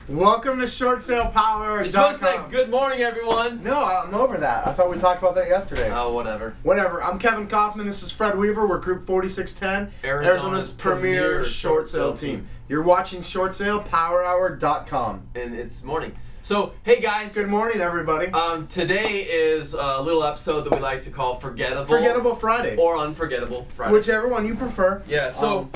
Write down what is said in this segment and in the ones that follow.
Welcome to Short Sale Power. You're supposed to say good morning, everyone. No, I'm over that. I thought we talked about that yesterday. Oh, whatever. Whatever. I'm Kevin Kauffman. This is Fred Weaver. We're Group 4610, Arizona's premier short sale team. You're watching ShortSalePowerHour.com. And it's morning. So, hey guys. Good morning, everybody. Today is a little episode that we like to call Forgettable Friday. Or Unforgettable Friday. Whichever one you prefer. Yeah, so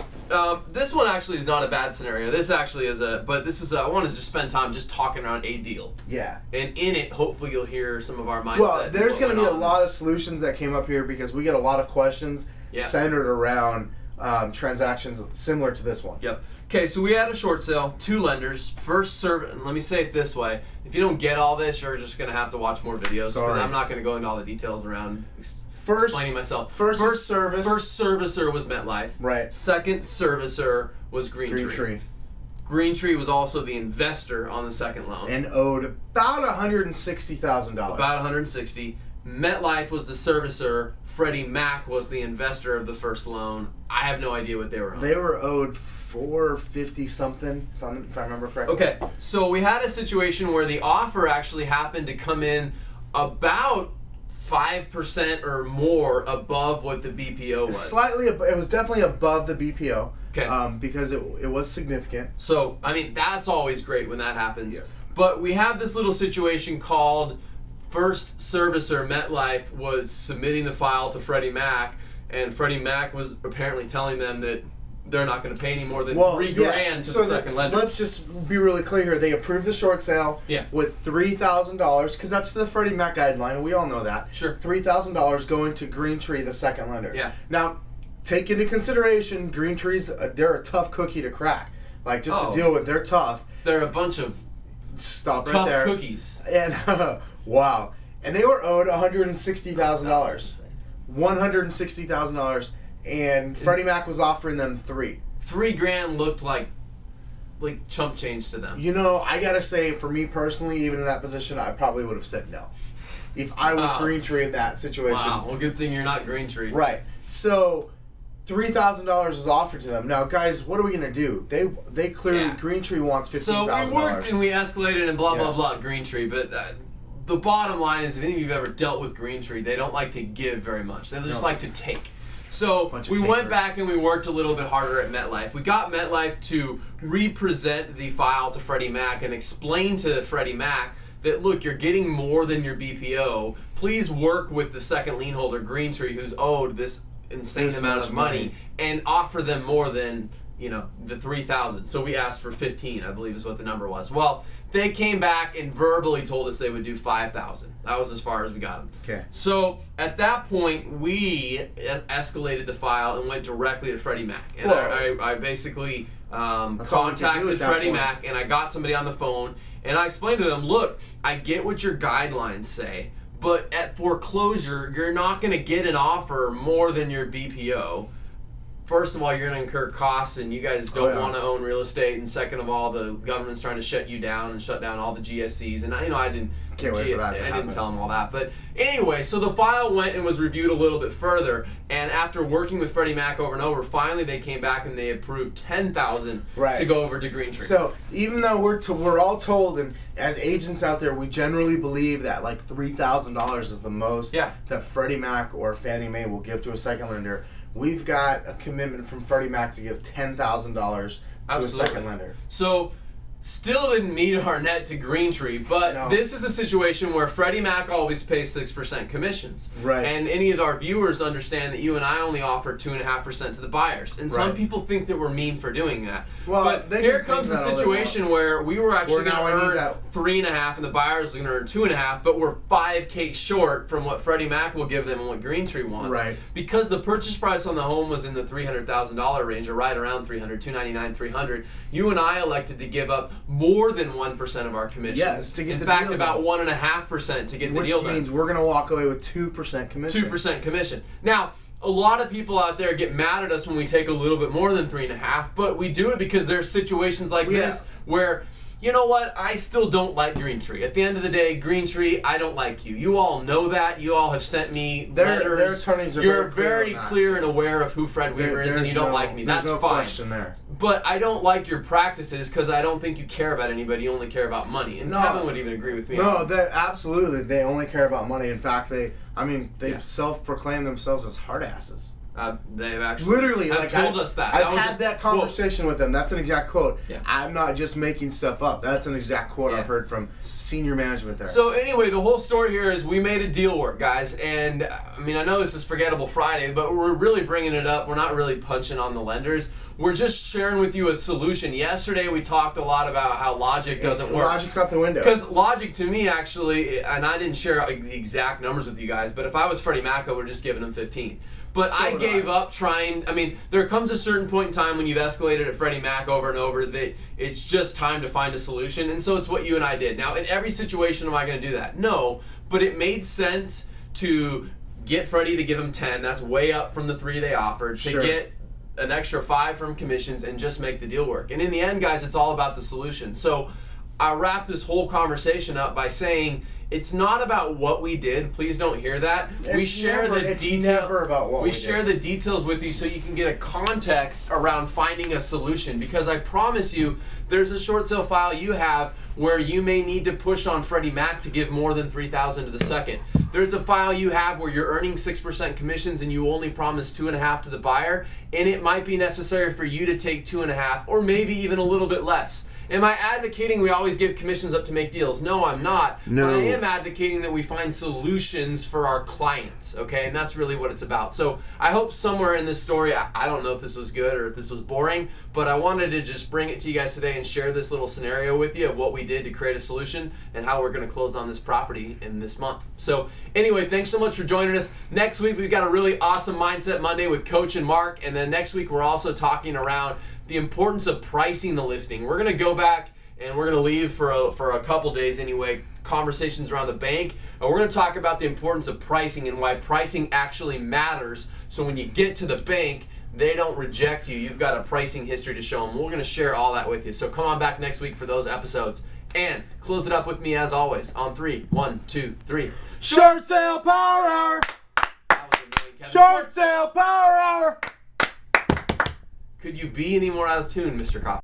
this one actually is not a bad scenario. This actually is I want to just spend time just talking around a deal. Yeah. And in it, hopefully you'll hear some of our mindset. Well, there's going to be a lot of solutions that came up here because we get a lot of questions centered around transactions similar to this one. Yep. Okay, so we had a short sale, 2 lenders, first service. Let me say it this way: if you don't get all this, you're just gonna have to watch more videos because I'm not gonna go into all the details around explaining myself. First servicer was MetLife. Right. Second servicer was Greentree. Greentree was also the investor on the second loan and owed about $160,000. About $160,000. MetLife was the servicer. Freddie Mac was the investor of the first loan. I have no idea what they were owed. They were owed $450 something, if I remember correctly. Okay, so we had a situation where the offer actually happened to come in about 5% or more above what the BPO was. Slightly, it was definitely above the BPO. Okay. Because it was significant. So, I mean, that's always great when that happens. Yeah. But we have this little situation called first servicer, MetLife, was submitting the file to Freddie Mac, and Freddie Mac was apparently telling them that they're not going to pay any more than $3,000 to the second lender. Let's just be really clear here. They approved the short sale with $3,000 because that's the Freddie Mac guideline, and we all know that. Sure. $3,000 going to Greentree, the second lender. Yeah. Now, take into consideration, Greentree's they're a tough cookie to crack. Like, just to deal with, they're tough. They're a bunch of tough cookies. And wow. And they were owed $160,000. $160,000. And Freddie Mac was offering them $3,000 looked like chump change to them. You know, I gotta say, for me personally, even in that position, I probably would have said no. If I was Greentree in that situation. Wow. Well, good thing you're not Greentree. Right. So $3,000 was offered to them. Now, guys, what are we gonna do? They clearly Greentree wants $15,000. So we worked and we escalated and blah blah blah Greentree, but the bottom line is, if any of you have ever dealt with Greentree, they don't like to give very much. They just like to take. So we went back and we worked a little bit harder at MetLife. We got MetLife to represent the file to Freddie Mac and explain to Freddie Mac that, look, you're getting more than your BPO. Please work with the second lien holder, Greentree, who's owed this insane amount of money, and offer them more than, you know, the $3,000. So we asked for 15, I believe is what the number was. Well, they came back and verbally told us they would do 5,000. That was as far as we got them. Okay. So at that point, we escalated the file and went directly to Freddie Mac. And I basically contacted Freddie Mac, and I got somebody on the phone, and I explained to them, look, I get what your guidelines say, but at foreclosure, you're not going to get an offer more than your BPO. First of all, you're going to incur costs, and you guys don't want to own real estate. And second of all, the government's trying to shut you down and shut down all the GSCs. And I didn't tell them all that. But anyway, so the file went and was reviewed a little bit further. And after working with Freddie Mac over and over, finally they came back and they approved $10,000 to go over to Greentree. So even though we're all told, and as agents out there, we generally believe that like $3,000 is the most that Freddie Mac or Fannie Mae will give to a second lender. We've got a commitment from Freddie Mac to give $10,000 to a second lender. So, still didn't meet our net to Greentree, but this is a situation where Freddie Mac always pays 6% commissions. Right. And any of our viewers understand that you and I only offer 2.5% to the buyers. And some people think that we're mean for doing that. Well, but here comes a situation where we were actually going to earn 3.5% and the buyers are going to earn 2.5%, but we're $5,000 short from what Freddie Mac will give them and what Greentree wants. Right. Because the purchase price on the home was in the $300,000 range, or right around $300,000, $299,000, $300,000. You and I elected to give up more than 1% of our commission. Yes, to get in the fact, deal about done. 1.5% to get the deal done. Which means we're going to walk away with 2% commission. 2% commission. Now, a lot of people out there get mad at us when we take a little bit more than 3.5%, but we do it because there's situations like this where you know what? I still don't like Green Tree. At the end of the day, Green Tree, I don't like you. You all know that. You all have sent me letters. Their attorneys are You're very clear and aware of who Fred Weaver is, and you don't like me. That's no fine. Question there. But I don't like your practices because I don't think you care about anybody. You only care about money. And Kevin would even agree with me. No, absolutely. They only care about money. In fact, they've self-proclaimed themselves as hard asses. They've actually literally told us that. I've had that conversation with them. That's an exact quote. Yeah. I'm not just making stuff up. That's an exact quote I've heard from senior management there. So anyway, the whole story here is we made a deal work, guys. And I mean, I know this is Forgettable Friday, but we're really bringing it up. We're not really punching on the lenders. We're just sharing with you a solution. Yesterday we talked a lot about how logic doesn't work. Logic's out the window. Because logic to me actually, and I didn't share the exact numbers with you guys, but if I was Freddie Mac, I would have just given him 15. But I gave up trying. I mean, there comes a certain point in time when you've escalated at Freddie Mac over and over that it's just time to find a solution. And so it's what you and I did. Now, in every situation, am I going to do that? No, but it made sense to get Freddie to give him 10. That's way up from the 3 they offered. To get an extra 5 from commissions and just make the deal work. And in the end, guys, it's all about the solution. So I wrapped this whole conversation up by saying it's not about what we did. Please don't hear that. We share the details with you so you can get a context around finding a solution. Because I promise you, there's a short sale file you have where you may need to push on Freddie Mac to give more than $3,000 to the second. There's a file you have where you're earning 6% commissions and you only promise 2.5 to the buyer, and it might be necessary for you to take 2.5 or maybe even a little bit less. Am I advocating we always give commissions up to make deals? No, I'm not. No. But I am advocating that we find solutions for our clients, okay? And that's really what it's about. So I hope somewhere in this story, I don't know if this was good or if this was boring, but I wanted to just bring it to you guys today and share this little scenario with you of what we did to create a solution and how we're going to close on this property in this month. So anyway, thanks so much for joining us. Next week, we've got a really awesome Mindset Monday with Coach and Mark. And then next week, we're also talking around the importance of pricing the listing. We're going to go back and we're going to leave for a couple days anyway, conversations around the bank. And we're going to talk about the importance of pricing and why pricing actually matters. So when you get to the bank, they don't reject you. You've got a pricing history to show them. We're going to share all that with you. So come on back next week for those episodes. And close it up with me as always on 3. 1, 2, 3. Short sale power hour. That was amazing, Kevin. Short sale power hour. Could you be any more out of tune, Mr. Kauffman?